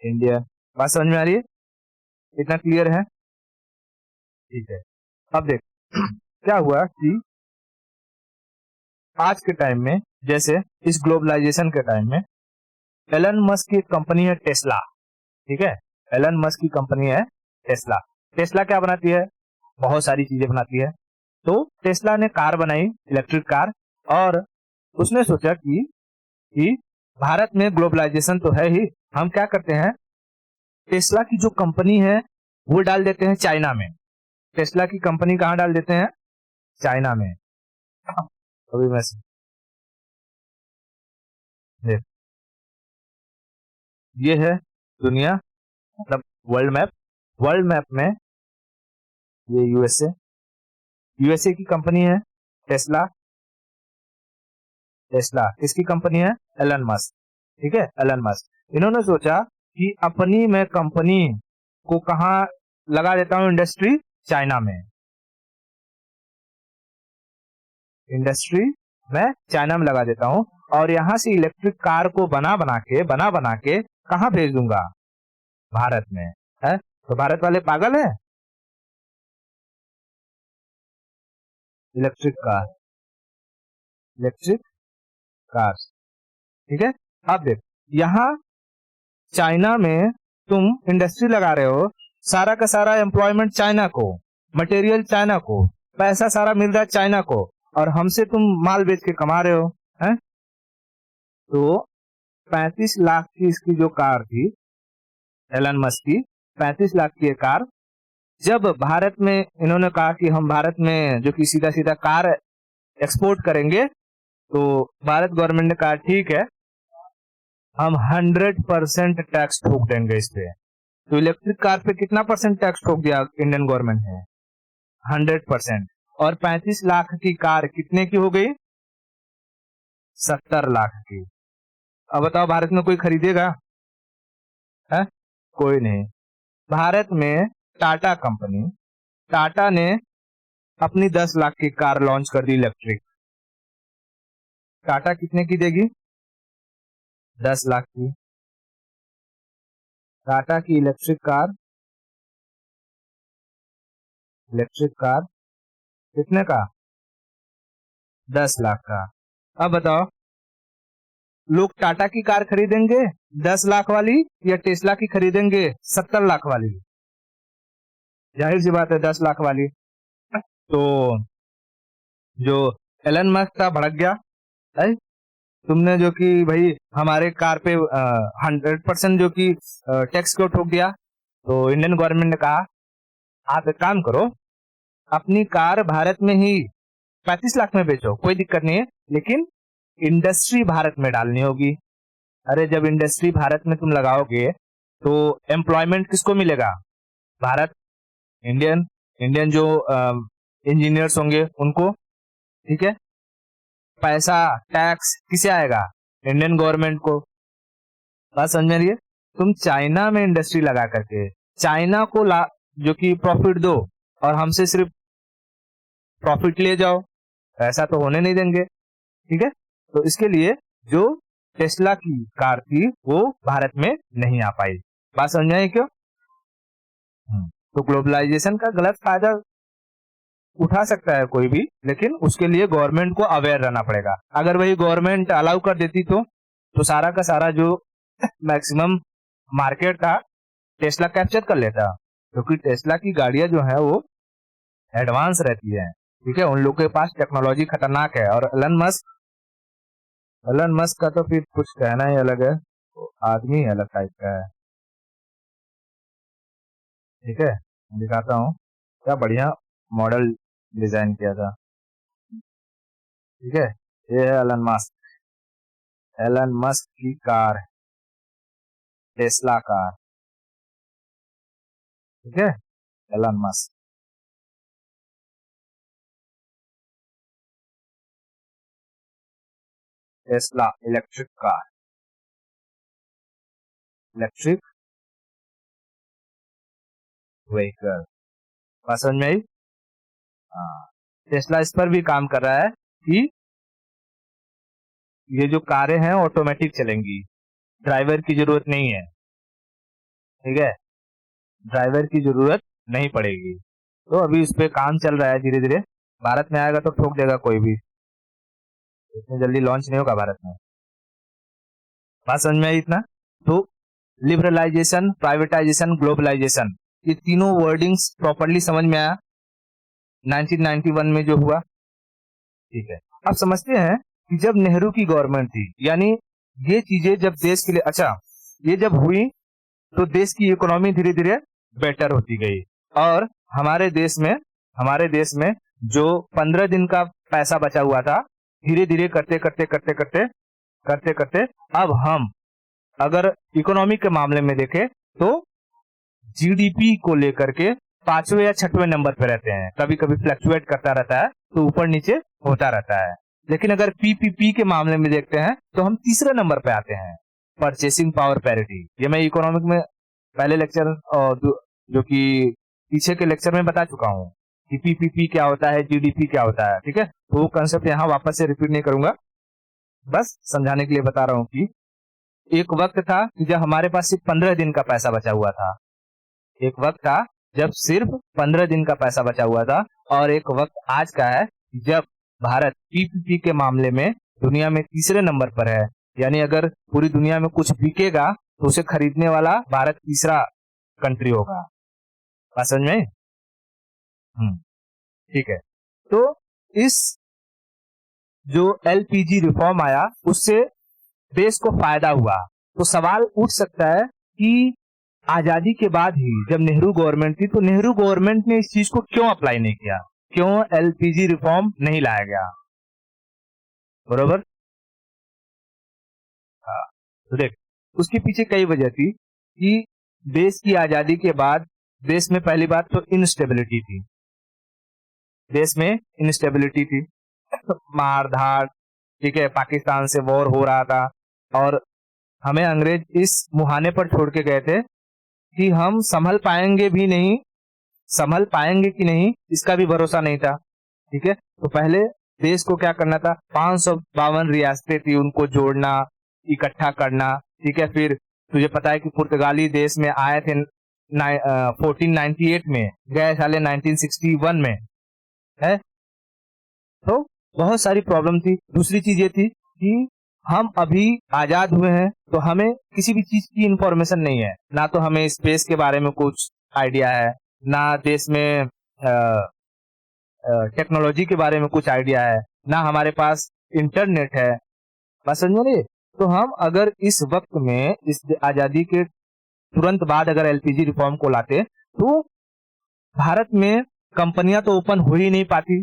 इंडिया। बात समझ में आ रही है? इतना क्लियर है? ठीक है। अब देख क्या हुआ कि आज के टाइम में, जैसे इस ग्लोबलाइजेशन के टाइम में, एलन मस्क की कंपनी है टेस्ला, ठीक है, एलन मस्क की कंपनी है टेस्ला। टेस्ला क्या बनाती है? बहुत सारी चीजें बनाती है। तो टेस्ला ने कार बनाई, इलेक्ट्रिक कार, और उसने सोचा कि भारत में ग्लोबलाइजेशन तो है ही, हम क्या करते हैं, टेस्ला की जो कंपनी है वो डाल देते हैं चाइना में। टेस्ला की कंपनी कहाँ डाल देते हैं? चाइना में। अभी मैं देख, ये है दुनिया, मतलब वर्ल्ड मैप। वर्ल्ड मैप में ये यूएसए, यूएसए की कंपनी है टेस्ला। टेस्ला किसकी कंपनी है? एलन मस्क, ठीक है, एलन मस्क। इन्होंने सोचा कि अपनी मैं कंपनी को कहाँ लगा देता हूँ इंडस्ट्री? चाइना में। इंडस्ट्री मैं चाइना में लगा देता हूँ, और यहाँ से इलेक्ट्रिक कार को बना बना के कहाँ भेज दूंगा? भारत में। है तो भारत वाले पागल है? इलेक्ट्रिक कार, इलेक्ट्रिक कार, ठीक है। अब देख, यहाँ चाइना में तुम इंडस्ट्री लगा रहे हो, सारा का सारा एम्प्लॉयमेंट चाइना को, मटेरियल चाइना को, पैसा सारा मिल रहा है चाइना को, और हमसे तुम माल बेच के कमा रहे हो, हैं? तो 35 लाख की इसकी जो कार थी, एलन मस्क की 35 लाख की ये कार, जब भारत में इन्होंने कहा कि हम भारत में जो कि सीधा सीधा कार एक्सपोर्ट करेंगे, तो भारत गवर्नमेंट ने कहा ठीक है, हम 100% टैक्स ठोक देंगे इस पे। तो इलेक्ट्रिक कार पे कितना परसेंट टैक्स ठोक दिया इंडियन गवर्नमेंट ने? 100%। और 35 लाख की कार कितने की हो गई? 70 लाख की। अब बताओ भारत में कोई खरीदेगा? है? कोई नहीं। भारत में टाटा कंपनी, टाटा ने अपनी 10 लाख की कार लॉन्च कर दी इलेक्ट्रिक। टाटा कितने की देगी? 10 लाख की। टाटा की इलेक्ट्रिक कार कितने का? 10 लाख का। अब बताओ, लोग टाटा की कार खरीदेंगे 10 लाख वाली, या टेस्ला की खरीदेंगे 70 लाख वाली? जाहिर सी बात है 10 लाख वाली। तो जो एलन मस्क था भड़क गया, है? तुमने जो कि भाई हमारे कार पे 100% जो कि टैक्स को ठोक दिया। तो इंडियन गवर्नमेंट ने कहा आप एक काम करो, अपनी कार भारत में ही 35 लाख में बेचो, कोई दिक्कत नहीं है, लेकिन इंडस्ट्री भारत में डालनी होगी। अरे जब इंडस्ट्री भारत में तुम लगाओगे तो एम्प्लॉयमेंट किसको मिलेगा? भारत, इंडियन इंडियन जो इंजीनियर्स होंगे उनको, ठीक है। पैसा, टैक्स किसे आएगा? इंडियन गवर्नमेंट को। बात समझ में आ रही है? तुम चाइना में इंडस्ट्री लगा करके चाइना को जो कि प्रॉफिट दो, और हमसे सिर्फ प्रॉफिट ले जाओ, ऐसा तो होने नहीं देंगे, ठीक है। तो इसके लिए जो टेस्ला की कार थी वो भारत में नहीं आ पाई। बात समझ में आई क्यों? तो ग्लोबलाइजेशन का गलत फायदा उठा सकता है कोई भी, लेकिन उसके लिए गवर्नमेंट को अवेयर रहना पड़ेगा। अगर वही गवर्नमेंट अलाउ कर देती तो सारा का सारा जो मैक्सिमम मार्केट था टेस्ला कैप्चर कर लेता, क्योंकि टेस्ला की गाड़ियां जो है वो एडवांस रहती है, ठीक है, उन लोगों के पास टेक्नोलॉजी खतरनाक है। और एलन मस्क का तो फिर कुछ कहना ही अलग है, आदमी ही अलग टाइप का है, ठीक है। दिखाता हूँ क्या बढ़िया मॉडल डिजाइन किया था, ठीक है। ये है एलन मस्क की कार, टेस्ला कार, ठीक है, Elon Musk. Tesla electric car, electric vehicle. बात समझ में आई? हाँ, टेस्ला इस पर भी काम कर रहा है कि ये जो कारें हैं ऑटोमेटिक चलेंगी, ड्राइवर की जरूरत नहीं है, ठीक है, ड्राइवर की जरूरत नहीं पड़ेगी। तो अभी इस पे काम चल रहा है धीरे धीरे। भारत में आएगा तो ठोक देगा कोई भी, इतनी जल्दी लॉन्च नहीं होगा भारत में। बात समझ में आई इतना? तो लिबरलाइजेशन, प्राइवेटाइजेशन, ग्लोबलाइजेशन, ये तीनों वर्डिंग्स प्रॉपरली समझ में आया 1991 में जो हुआ, ठीक है। अब समझते हैं कि जब नेहरू की गवर्नमेंट थी, यानी ये चीजें जब देश के लिए, अच्छा, ये जब हुई तो देश की इकोनॉमी धीरे धीरे बेटर होती गई और हमारे देश में जो 15 दिन का पैसा बचा हुआ था, धीरे धीरे करते करते करते करते करते करते अब हम अगर इकोनॉमी के मामले में देखें तो जीडीपी को लेकर के 5वें या 6वें नंबर पे रहते हैं। कभी कभी फ्लक्चुएट करता रहता है, तो ऊपर नीचे होता रहता है। लेकिन अगर पीपीपी के मामले में देखते हैं तो हम तीसरे नंबर पे आते हैं, परचेसिंग पावर पैरिटी। ये मैं इकोनॉमिक में पहले लेक्चर और जो कि पीछे के लेक्चर में बता चुका हूँ कि पीपीपी क्या होता है, जीडीपी क्या होता है, ठीक है। तो वो कंसेप्ट यहाँ वापस से रिपीट नहीं करूंगा, बस समझाने के लिए बता रहा हूँ कि एक वक्त था कि जब हमारे पास सिर्फ 15 दिन का पैसा बचा हुआ था, एक वक्त था जब सिर्फ 15 दिन का पैसा बचा हुआ था, और एक वक्त आज का है जब भारत पीपीपी के मामले में दुनिया में तीसरे नंबर पर है। यानी अगर पूरी दुनिया में कुछ बिकेगा तो उसे खरीदने वाला भारत तीसरा कंट्री होगा। बात समझ में? ठीक है। तो इस जो एलपीजी रिफॉर्म आया उससे देश को फायदा हुआ। तो सवाल उठ सकता है कि आजादी के बाद ही जब नेहरू गवर्नमेंट थी तो नेहरू गवर्नमेंट ने इस चीज को क्यों अप्लाई नहीं किया, क्यों एलपीजी रिफॉर्म नहीं लाया गया? बरोबर? हाँ, तो देख, उसके पीछे कई वजह थी कि देश की आजादी के बाद देश में पहली बात तो इनस्टेबिलिटी थी, देश में इनस्टेबिलिटी थी, मार धाड़, ठीक है, पाकिस्तान से वॉर हो रहा था और हमें अंग्रेज इस मुहाने पर छोड़ के गए थे कि हम संभल पाएंगे भी नहीं, संभल पाएंगे कि नहीं इसका भी भरोसा नहीं था, ठीक है। तो पहले देश को क्या करना था, 552 रियासतें थी, उनको जोड़ना, इकट्ठा करना, ठीक है। फिर तुझे पता है कि पुर्तगाली देश में आए थे 1498 में, गए साले 1961 में, है। तो बहुत सारी प्रॉब्लम थी। दूसरी चीज ये थी कि हम अभी आजाद हुए हैं तो हमें किसी भी चीज की इंफॉर्मेशन नहीं है, ना तो हमें स्पेस के बारे में कुछ आइडिया है, ना देश में टेक्नोलॉजी के बारे में कुछ आइडिया है, ना हमारे पास इंटरनेट है। बस समझ रहे? तो हम अगर इस वक्त में, इस आजादी के तुरंत बाद अगर एलपीजी रिफॉर्म को लाते तो भारत में कंपनियां तो ओपन हो ही नहीं पाती,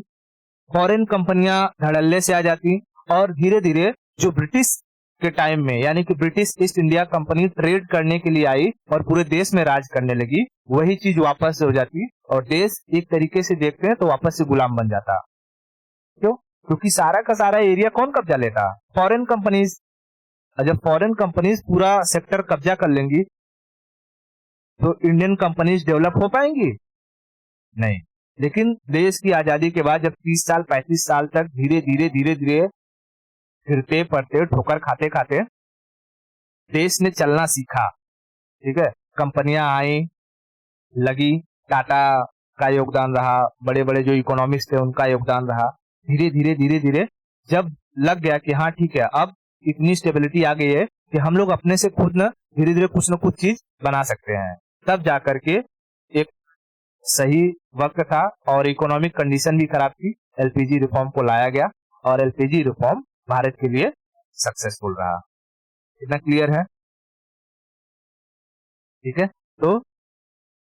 फॉरेन कंपनियां धड़ल्ले से आ जाती और धीरे धीरे जो ब्रिटिश के टाइम में, यानी कि British east India company trade करने के लिए आई और पूरे देश में राज करने लगी, वही चीज वापस से हो जाती और देश एक तरीके से देखते हैं तो वापस से गुलाम बन जाता। क्यों? क्योंकि सारा का सारा एरिया कौन कब्जा लेता? Foreign companies. जब फॉरेन कंपनीज पूरा सेक्टर कब्जा कर लेंगी तो इंडियन कंपनीज डेवलप हो पाएंगी? नहीं। लेकिन देश की आजादी के बाद जब 30 साल 35 साल तक धीरे धीरे धीरे धीरे फिरते पड़ते ठोकर खाते खाते देश ने चलना सीखा, ठीक है, कंपनियां आई, लगी, टाटा का योगदान रहा, बड़े बड़े जो इकोनॉमिस्ट थे उनका योगदान रहा। धीरे धीरे धीरे धीरे जब लग गया कि हाँ ठीक है, अब इतनी स्टेबिलिटी आ गई है कि हम लोग अपने से खुद न धीरे धीरे कुछ न कुछ चीज बना सकते हैं, तब जाकर के एक सही वक्त था और इकोनॉमिक कंडीशन भी खराब थी, एलपीजी रिफॉर्म को लाया गया और एलपीजी रिफॉर्म भारत के लिए सक्सेसफुल रहा। इतना क्लियर है? ठीक है। तो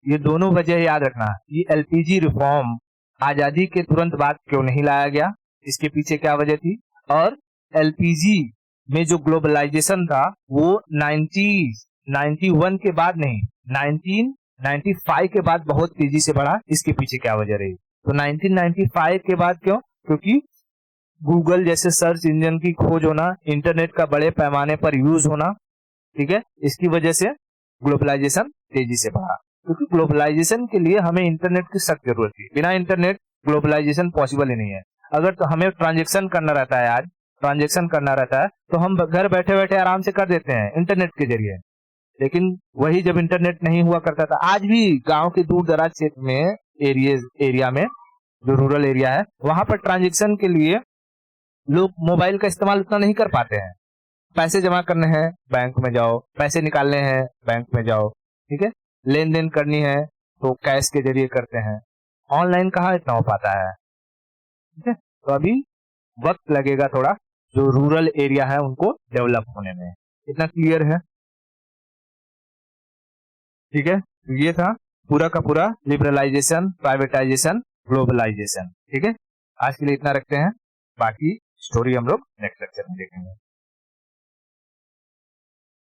ये दोनों वजह याद रखना, ये एलपीजी रिफॉर्म आजादी के तुरंत बाद क्यों नहीं लाया गया, इसके पीछे क्या वजह थी, और एलपीजी में जो ग्लोबलाइजेशन था वो 1991 के बाद नहीं, 1995 के बाद बहुत तेजी से बढ़ा, इसके पीछे क्या वजह रही? तो 1995 के बाद क्यों? क्योंकि गूगल जैसे सर्च इंजन की खोज होना, इंटरनेट का बड़े पैमाने पर यूज होना, ठीक है, इसकी वजह से ग्लोबलाइजेशन तेजी से बढ़ा। क्योंकि ग्लोबलाइजेशन के लिए हमें इंटरनेट की सख्त जरूरत थी, बिना इंटरनेट ग्लोबलाइजेशन पॉसिबल ही नहीं है। अगर तो हमें ट्रांजेक्शन करना रहता है, आज ट्रांजेक्शन करना रहता है तो हम घर बैठे बैठे आराम से कर देते हैं इंटरनेट के जरिए। लेकिन वही जब इंटरनेट नहीं हुआ करता था, आज भी गांव के दूर दराज क्षेत्र में, एरिया में, जो रूरल एरिया है, वहां पर ट्रांजेक्शन के लिए लोग मोबाइल का इस्तेमाल उतना नहीं कर पाते हैं। पैसे जमा करने हैं बैंक में जाओ, पैसे निकालने हैं बैंक में जाओ, ठीक है, लेन देन करनी है तो कैश के जरिए करते हैं, ऑनलाइन कहाँ इतना हो पाता है, ठीक है। तो अभी वक्त लगेगा थोड़ा जो रूरल एरिया है उनको डेवलप होने में। इतना क्लियर है, ठीक है। ये था पूरा का पूरा लिबरलाइजेशन, प्राइवेटाइजेशन, ग्लोबलाइजेशन, ठीक है। आज के लिए इतना रखते हैं, बाकी स्टोरी हम लोग नेक्स्ट लेक्चर में देखेंगे।